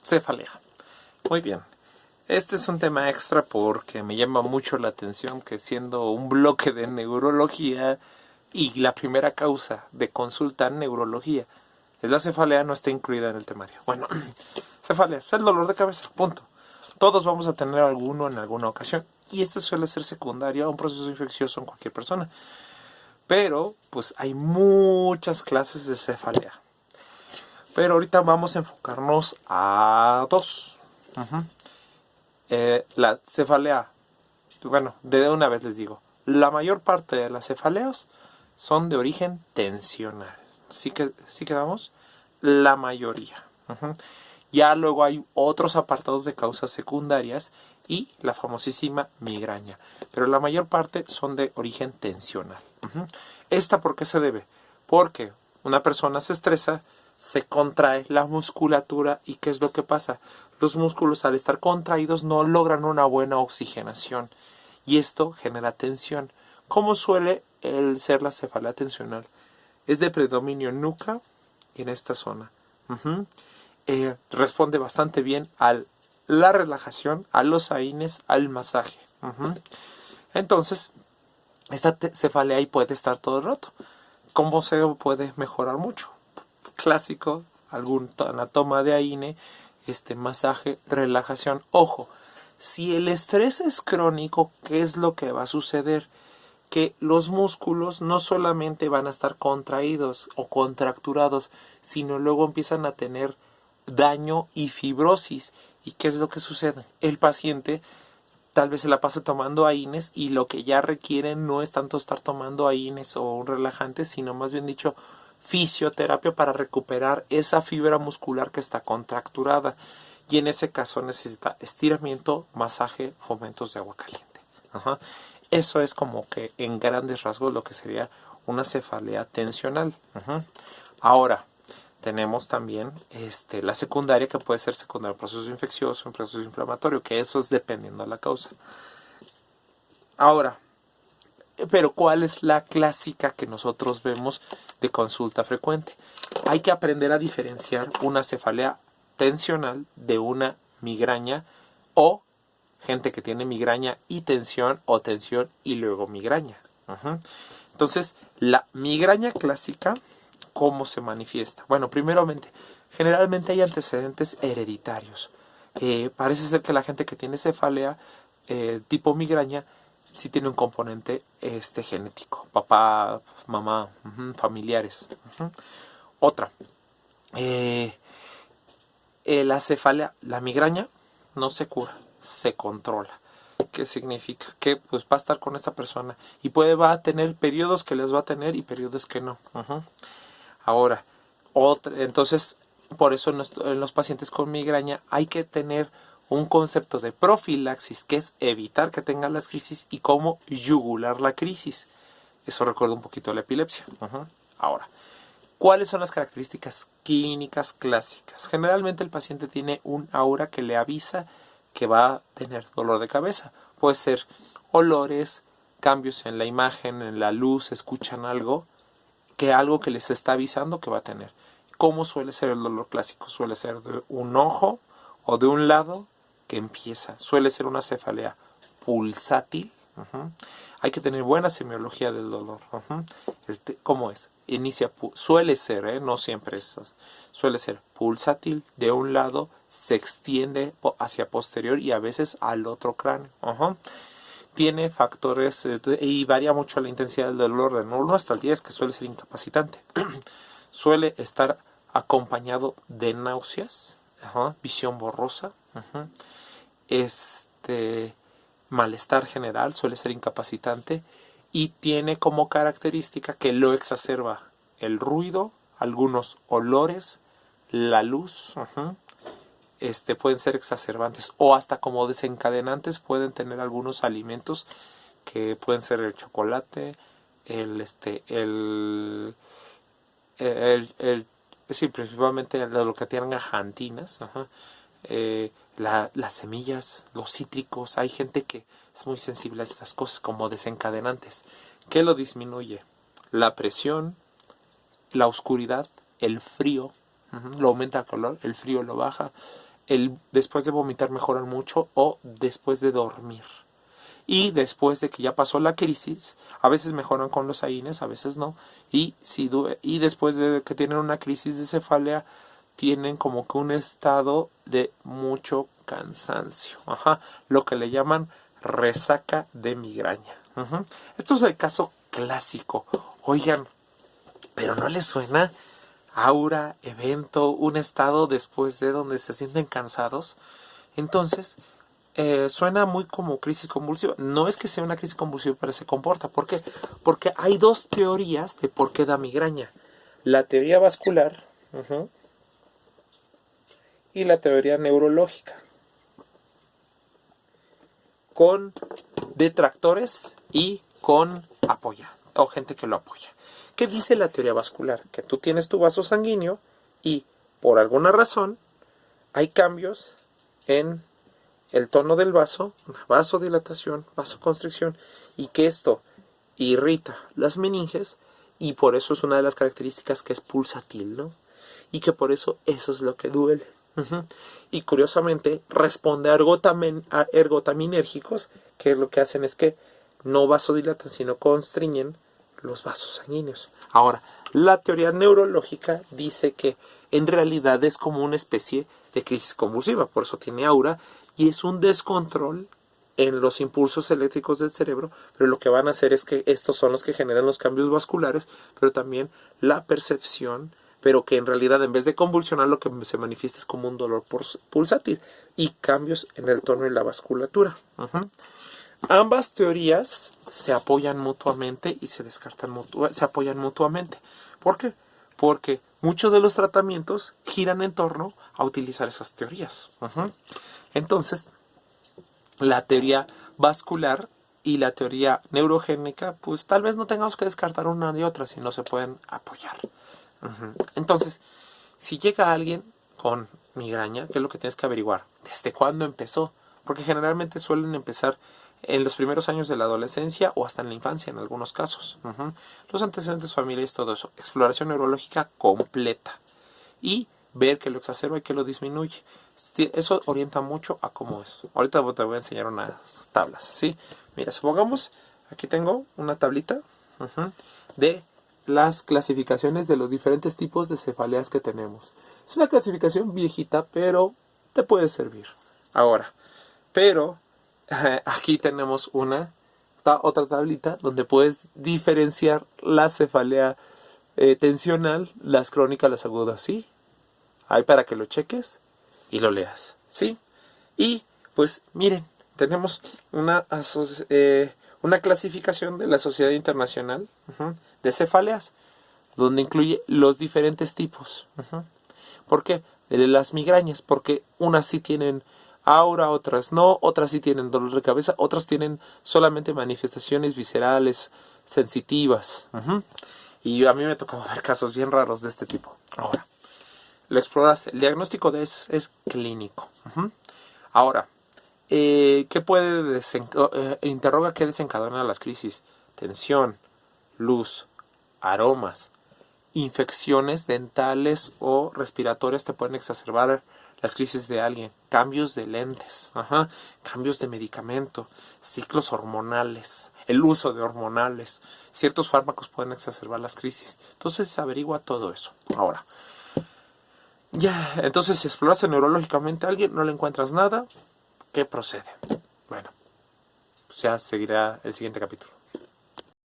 Cefalea. Muy bien. Este es un tema extra porque me llama mucho la atención que siendo un bloque de neurología y la primera causa de consulta en neurología es la cefalea, no está incluida en el temario. Bueno, cefalea es el dolor de cabeza, punto. Todos vamos a tener alguno en alguna ocasión y este suele ser secundario a un proceso infeccioso en cualquier persona. Pero, pues hay muchas clases de cefalea. Pero ahorita vamos a enfocarnos a dos. La cefalea, bueno, de una vez les digo, la mayor parte de las cefaleas son de origen tensional. ¿Sí quedamos? La mayoría. Ya luego hay otros apartados de causas secundarias y la famosísima migraña. Pero la mayor parte son de origen tensional. ¿Esta por qué se debe? Porque una persona se estresa, se contrae la musculatura y ¿qué es lo que pasa? Los músculos al estar contraídos no logran una buena oxigenación y esto genera tensión. ¿Cómo suele ser la cefalea tensional? Es de predominio nuca en esta zona. Responde bastante bien a la relajación, a los AINES, al masaje. Entonces, esta cefalea ahí puede estar todo el rato. ¿Cómo se puede mejorar mucho? Clásico, alguna toma de AINE, masaje, relajación. Ojo, si el estrés es crónico, ¿qué es lo que va a suceder? Que los músculos no solamente van a estar contraídos o contracturados, sino luego empiezan a tener daño y fibrosis. ¿Y qué es lo que sucede? El paciente tal vez se la pase tomando AINES y lo que ya requiere no es tanto estar tomando AINES o un relajante, sino más bien dicho fisioterapia para recuperar esa fibra muscular que está contracturada. Y en ese caso necesita estiramiento, masaje, fomentos de agua caliente. Eso es como que en grandes rasgos lo que sería una cefalea tensional. Ahora, tenemos también la secundaria, que puede ser secundaria, un proceso infeccioso, un proceso inflamatorio, que eso es dependiendo de la causa. Ahora, pero ¿cuál es la clásica que nosotros vemos de consulta frecuente? Hay que aprender a diferenciar una cefalea tensional de una migraña o gente que tiene migraña y tensión o tensión y luego migraña. Entonces, la migraña clásica, ¿cómo se manifiesta? Bueno, primeramente, generalmente hay antecedentes hereditarios. Parece ser que la gente que tiene cefalea tipo migraña sí tiene un componente genético. Papá, mamá, familiares. Otra. La cefalea, la migraña no se cura, se controla. ¿Qué significa? Que pues va a estar con esta persona y va a tener periodos que les va a tener y periodos que no. Ahora, entonces, por eso en los pacientes con migraña hay que tener un concepto de profilaxis, que es evitar que tengan las crisis y cómo yugular la crisis. Eso recuerda un poquito a la epilepsia. Ahora, ¿cuáles son las características clínicas clásicas? Generalmente el paciente tiene un aura que le avisa que va a tener dolor de cabeza. Puede ser olores, cambios en la imagen, en la luz, escuchan algo que les está avisando que va a tener. ¿Cómo suele ser el dolor clásico? Suele ser de un ojo o de un lado que empieza. Suele ser una cefalea pulsátil. Hay que tener buena semiología del dolor. ¿Cómo es? Suele ser, no siempre es. Suele ser pulsátil, de un lado se extiende hacia posterior y a veces al otro cráneo. Tiene factores y varía mucho la intensidad del dolor del 1 hasta el 10, que suele ser incapacitante. Suele estar acompañado de náuseas, visión borrosa, malestar general, suele ser incapacitante y tiene como característica que lo exacerba el ruido, algunos olores, la luz, pueden ser exacerbantes o hasta como desencadenantes pueden tener algunos alimentos que pueden ser el chocolate, sí, principalmente lo que tienen ajantinas, las semillas, los cítricos. Hay gente que es muy sensible a estas cosas como desencadenantes. ¿Qué lo disminuye? La presión, la oscuridad, el frío, lo aumenta el calor, el frío lo baja, después de vomitar mejoran mucho o después de dormir. Y después de que ya pasó la crisis, a veces mejoran con los AINES, a veces no. Y después de que tienen una crisis de cefalea, tienen como que un estado de mucho cansancio. Lo que le llaman resaca de migraña. Esto es el caso clásico. Oigan, ¿pero no les suena aura, evento, un estado después de donde se sienten cansados? Entonces, suena muy como crisis convulsiva. No es que sea una crisis convulsiva, pero se comporta. ¿Por qué? Porque hay dos teorías de por qué da migraña. La teoría vascular y la teoría neurológica. Con detractores y con o gente que lo apoya. ¿Qué dice la teoría vascular? Que tú tienes tu vaso sanguíneo y por alguna razón hay cambios en el tono del vaso, vasodilatación, vasoconstricción, y que esto irrita las meninges y por eso es una de las características que es pulsátil, ¿no? Y que por eso es lo que duele. Y curiosamente responde a ergotaminérgicos, que lo que hacen es que no vasodilatan, sino constriñen los vasos sanguíneos. Ahora, la teoría neurológica dice que en realidad es como una especie de crisis convulsiva, por eso tiene aura, y es un descontrol en los impulsos eléctricos del cerebro, pero lo que van a hacer es que estos son los que generan los cambios vasculares, pero también la percepción, pero que en realidad en vez de convulsionar lo que se manifiesta es como un dolor pulsátil y cambios en el tono y la vasculatura. Ambas teorías se apoyan mutuamente y se descartan se apoyan mutuamente. ¿Por qué? Porque muchos de los tratamientos giran en torno a utilizar esas teorías. Entonces, la teoría vascular y la teoría neurogénica, pues tal vez no tengamos que descartar una ni otra, sino se pueden apoyar. Entonces, si llega alguien con migraña, ¿qué es lo que tienes que averiguar? ¿Desde cuándo empezó? Porque generalmente suelen empezar en los primeros años de la adolescencia o hasta en la infancia en algunos casos. Los antecedentes familiares, todo eso. Exploración neurológica completa. Y ver que lo exacerba y que lo disminuye. Eso orienta mucho a cómo es. Ahorita te voy a enseñar unas tablas, ¿sí? Mira, supongamos, aquí tengo una tablita de las clasificaciones de los diferentes tipos de cefaleas que tenemos. Es una clasificación viejita, pero te puede servir. Ahora, pero aquí tenemos otra tablita donde puedes diferenciar la cefalea tensional, las crónicas, las agudas, ¿sí? Ahí para que lo cheques y lo leas, ¿sí? Y pues miren, tenemos una clasificación de la Sociedad Internacional de Cefaleas, donde incluye los diferentes tipos. ¿Por qué? De las migrañas, porque unas sí tienen aura, otras no, otras sí tienen dolor de cabeza, otras tienen solamente manifestaciones viscerales, sensitivas. Y a mí me tocó ver casos bien raros de este tipo. Ahora, lo exploraste. El diagnóstico debe ser clínico. Ahora, ¿qué puede interroga qué desencadena las crisis? Tensión, luz, aromas, infecciones dentales o respiratorias te pueden exacerbar las crisis de alguien, cambios de lentes, cambios de medicamento, ciclos hormonales, el uso de hormonales, ciertos fármacos pueden exacerbar las crisis. Entonces se averigua todo eso. Ahora, ya, entonces si exploras neurológicamente a alguien, no le encuentras nada, ¿qué procede? Bueno, pues ya seguirá el siguiente capítulo.